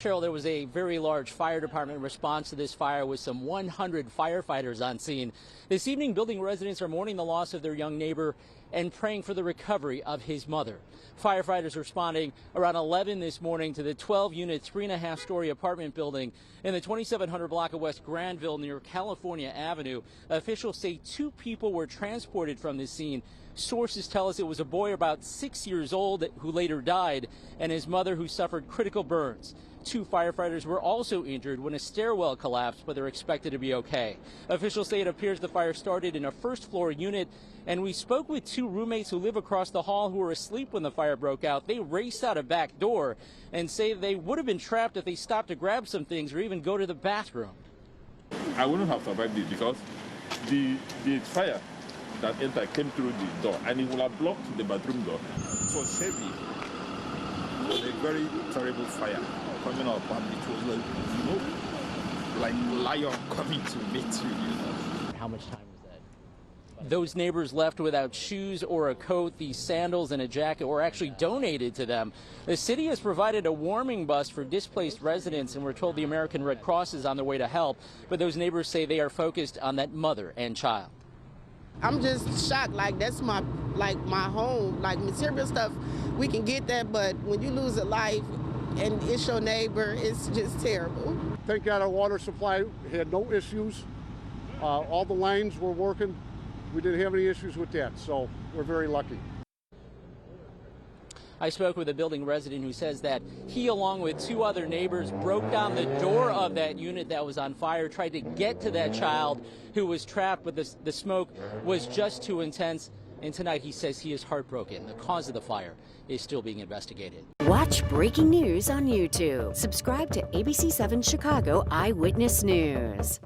Cheryl, there was a very large fire department response to this fire with some 100 firefighters on scene. This evening, building residents are mourning the loss of their young neighbor and praying for the recovery of his mother. Firefighters responding around 11 this morning to the 12-unit, 3.5-story apartment building in the 2700 block of West Granville near California Avenue. Officials say 2 people were transported from this scene. Sources tell us it was a boy about 6 years old who later died and his mother who suffered critical burns. 2 firefighters were also injured when a stairwell collapsed, but they're expected to be okay. Officials say it appears the fire started in a first-floor unit, and we spoke with 2 roommates who live across the hall who were asleep when the fire broke out. They raced out a back door and say they would have been trapped if they stopped to grab some things or even go to the bathroom. I wouldn't have survived it because the fire that entered came through the door and it would have blocked the bathroom door. It was heavy. It was a very terrible fire coming up, and it was like lion coming to meet you. How much time was that? Those neighbors left without shoes or a coat. These sandals and a jacket were actually donated to them. The city has provided a warming bus for displaced residents, and we're told the American Red Cross is on their way to help. But those neighbors say they are focused on that mother and child. I'm just shocked. Like, that's my home. Like, material stuff, we can get that, but when you lose a life and it's your neighbor, it's just terrible. Thank God our water supply had no issues. All the lines were working. We didn't have any issues with that, so we're very lucky. I spoke with a building resident who says that he, along with 2 other neighbors, broke down the door of that unit that was on fire, tried to get to that child who was trapped, but the smoke was just too intense. And tonight he says he is heartbroken. The cause of the fire is still being investigated. Watch breaking news on YouTube. Subscribe to ABC7 Chicago Eyewitness News.